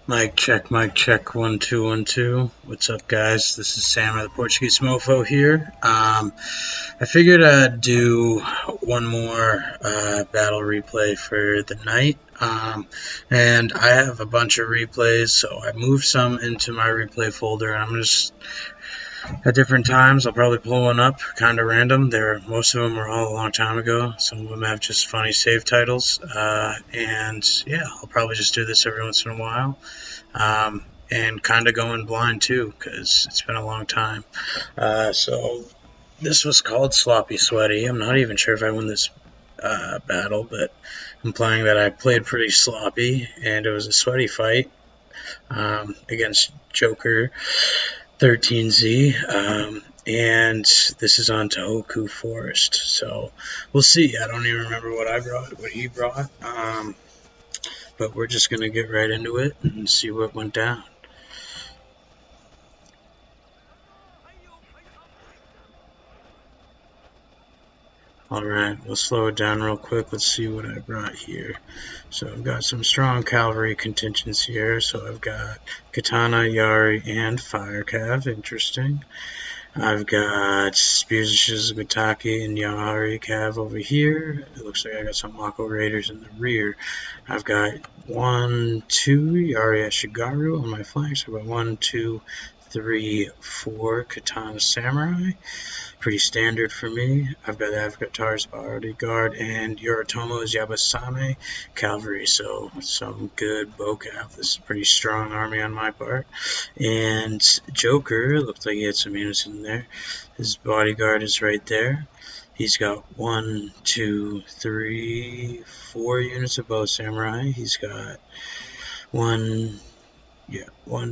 Mic check, 1 2 1 2. What's up, guys? This is Sam of the Portuguese Mofo here. I figured I'd do one more battle replay for the night. And I have a bunch of replays, so I moved some into my replay folder, and I'm just at different times. I'll probably pull one up, kind of random. Most of them are all a long time ago. Some of them have just funny save titles, and yeah, I'll probably just do this every once in a while, and kind of going blind too, because it's been a long time. So this was called Sloppy Sweaty. I'm not even sure if I won this battle, but I'm playing that I played pretty sloppy, and it was a sweaty fight against Joker 13Z, and this is on Tohoku Forest, so we'll see. I don't even remember what I brought, what he brought, but we're just going to get right into it and see what went down. Alright, we'll slow it down real quick. Let's see what I brought here. So I've got some strong cavalry contingents here. So I've got Katana, Yari, and Fire Cav. Interesting. I've got Spears of Shizugatake and Yari Cav over here. It looks like I got some Wako Raiders in the rear. I've got 1, 2 Yari Ashigaru on my flanks. I've got 1, 2, 3, 4 Katana Samurai. Pretty standard for me. I've got Avatar's Bodyguard and Yoritomo's Yabasame Cavalry, so some good vocab. This is a pretty strong army on my part. And Joker, looked like he had some units in there. His bodyguard is right there. He's got 1, 2, 3, 4 units of bow samurai. He's got 1,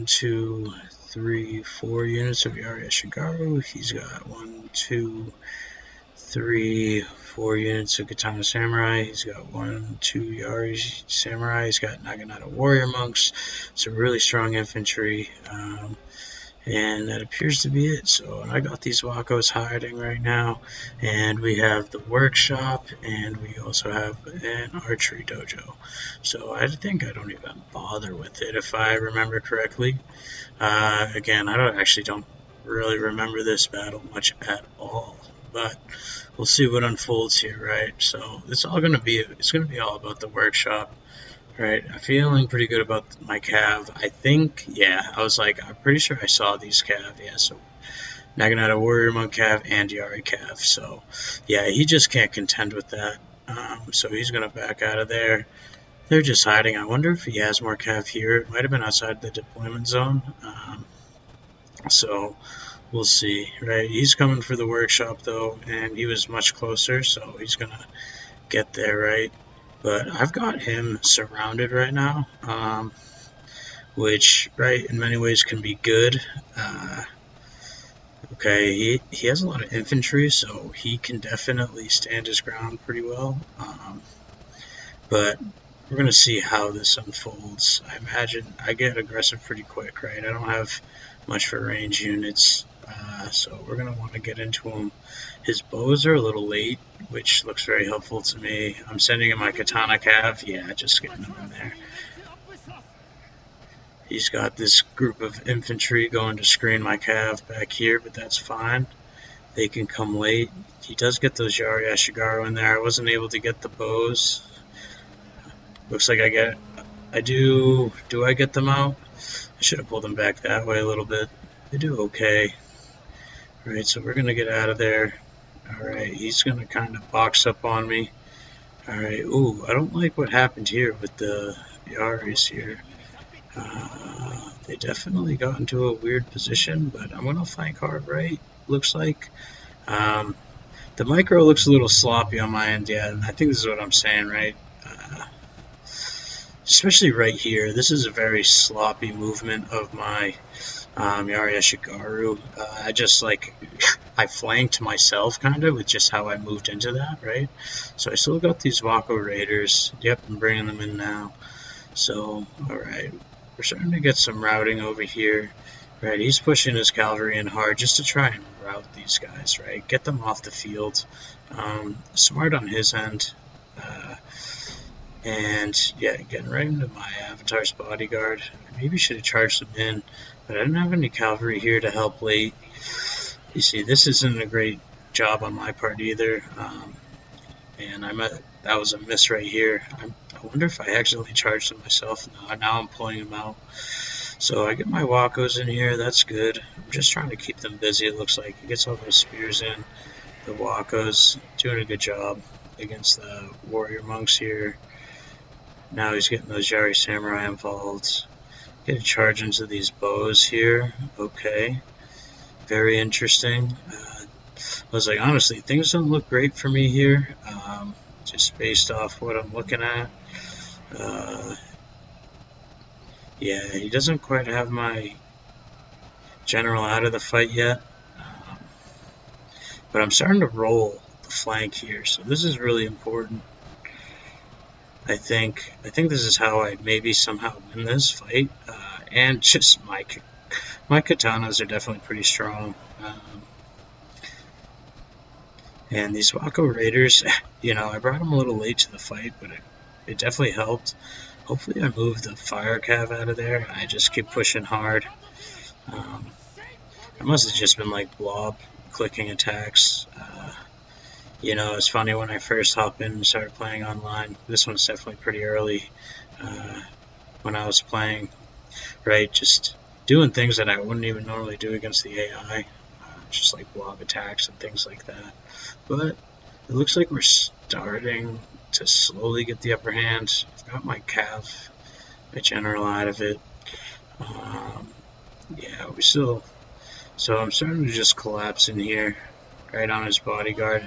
2, 3, 4 units of Yari Ashigaru. He's got 1, 2, 3, 4 units of Katana Samurai. He's got 1, 2 Yari Samurai. He's got Naginata Warrior Monks. Some really strong infantry. And that appears to be it. So I got these Wakos hiding right now, and we have the workshop, and we also have an archery dojo. So I think I don't even bother with it if I remember correctly. Again, I don't really remember this battle much at all, but we'll see what unfolds here, right? So it's gonna be all about the workshop. Right, I'm feeling pretty good about my Cav. I think, yeah, I'm pretty sure I saw these Cav, yeah, so Naginata Warrior Monk Cav and Yari Cav, so yeah, he just can't contend with that, so he's going to back out of there. They're just hiding. I wonder if he has more Cav here. It might have been outside the deployment zone, so we'll see, right? He's coming for the workshop, though, and he was much closer, so he's going to get there, right? But I've got him surrounded right now, which, right, in many ways can be good. Okay, he has a lot of infantry, so he can definitely stand his ground pretty well. But we're going to see how this unfolds. I imagine I get aggressive pretty quick, right? I don't have much for range units, so we're going to want to get into him. His bows are a little late, which looks very helpful to me. I'm sending him my Katana Cav. Yeah, just getting him in there. He's got this group of infantry going to screen my Cav back here, but that's fine. They can come late. He does get those Yari Ashigaru in there. I wasn't able to get the bows. Looks like I do I get them out? I should have pulled them back that way a little bit. They do okay. Alright, so we're going to get out of there. Alright, he's going to kind of box up on me. Alright, ooh, I don't like what happened here with the Yaris here. They definitely got into a weird position, but I'm going to flank hard right, looks like. The micro looks a little sloppy on my end, yeah, and I think this is what I'm saying, right? Especially right here, this is a very sloppy movement of my Yari Ashigaru. I flanked myself kind of with just how I moved into that, right? So I still got these Wako Raiders. Yep, I'm bringing them in now. So, alright, we're starting to get some routing over here. Right, he's pushing his cavalry in hard just to try and rout these guys, right? Get them off the field. Smart on his end. And yeah, getting right into my avatar's bodyguard. I maybe should have charged them in, but I didn't have any cavalry here to help late. You see, this isn't a great job on my part either. And that was a miss right here. I wonder if I accidentally charged them myself. No, now I'm pulling them out. So I get my Wakos in here. That's good. I'm just trying to keep them busy, it looks like. He gets all those spears in. The Wakos doing a good job against the warrior monks here. Now he's getting those Yari Samurai involved. Get a charge into these bows here. Okay. Very interesting. I was like, honestly, things don't look great for me here. Just based off what I'm looking at. Yeah, he doesn't quite have my general out of the fight yet. But I'm starting to roll the flank here, so this is really important. I think this is how I maybe somehow win this fight. And just my katanas are definitely pretty strong. And these Wako Raiders, I brought them a little late to the fight, but it definitely helped. Hopefully I move the fire cav out of there, and I just keep pushing hard. It must have just been like blob clicking attacks. It's funny when I first hopped in and started playing online. This one's definitely pretty early when I was playing, right? Just doing things that I wouldn't even normally do against the AI, just like blob attacks and things like that. But it looks like we're starting to slowly get the upper hand. I've got my cav, my general out of it. Yeah, we still. So I'm starting to just collapse in here, right on his bodyguard.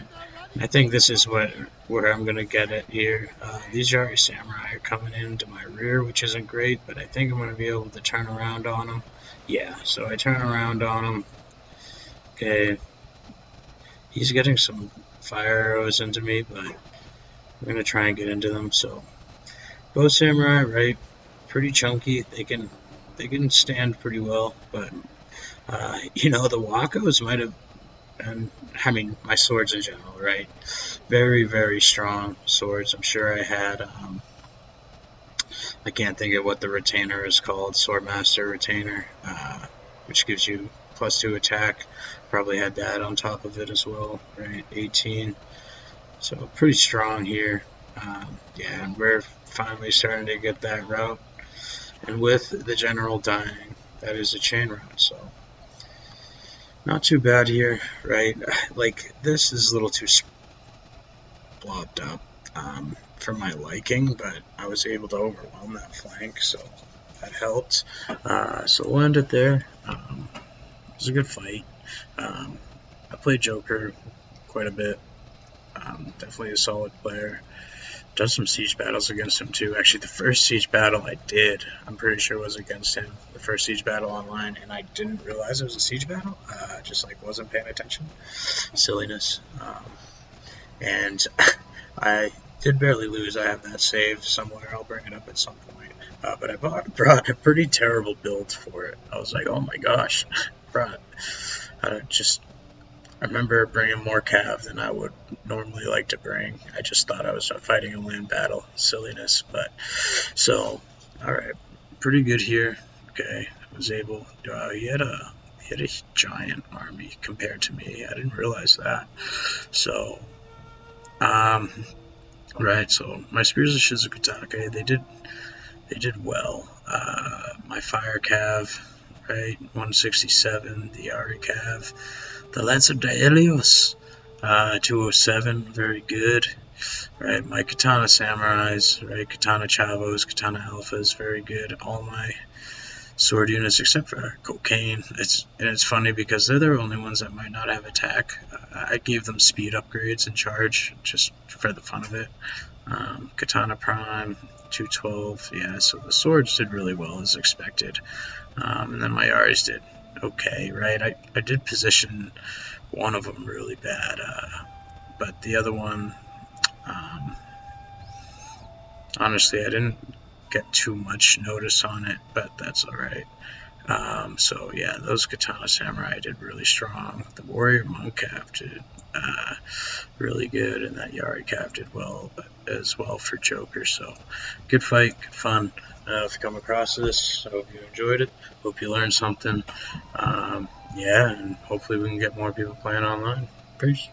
I think this is where I'm going to get it here. These Yari Samurai are coming into my rear, which isn't great, but I think I'm going to be able to turn around on them. Yeah, so I turn around on him. Okay. He's getting some fire arrows into me, but I'm going to try and get into them. So, both Samurai, right? Pretty chunky. They can stand pretty well, but, the Wakos might have. And my swords in general, right? Very, very strong swords. I'm sure I had, I can't think of what the retainer is called, Swordmaster Retainer, which gives you +2 attack. Probably had that on top of it as well, right? 18. So pretty strong here. Yeah, and we're finally starting to get that route. And with the general dying, that is a chain route, so. Not too bad here, right? Like, this is a little too blobbed up for my liking, but I was able to overwhelm that flank, so that helped. So we'll end it there. It was a good fight. I played Joker quite a bit. Definitely a solid player. Done some siege battles against him too. Actually, the first siege battle I did, I'm pretty sure was against him. The first siege battle online, and I didn't realize it was a siege battle. Just wasn't paying attention. Silliness. And I did barely lose. I have that saved somewhere. I'll bring it up at some point. But I brought a pretty terrible build for it. I was like, oh my gosh, I remember bringing more cav than I would normally like to bring. I just thought I was fighting a land battle. Silliness. But, so, alright. Pretty good here. Okay. I was able, he had a giant army compared to me. I didn't realize that. So, right, so my Spears of Shizukatake, they did well. My Fire Cav, right, 167, the Ari Cav, the Lance of Daelios, 207, very good. Right, my Katana Samurais, right, Katana Chavos, Katana Alphas, very good. All my sword units except for Cocaine. It's funny because they're the only ones that might not have attack. I gave them speed upgrades and charge just for the fun of it. Katana Prime, 212, yeah, so the swords did really well as expected. And then my Yaris did okay, right? I did position one of them really bad, but the other one, honestly, I didn't get too much notice on it, but that's alright. So yeah, those Katana Samurai did really strong. The Warrior Monk Cap did really good, and that Yari Cap did well as well for Joker. So good fight, good fun. If you come across this, I hope you enjoyed it. Hope you learned something. Yeah, and hopefully we can get more people playing online. Peace.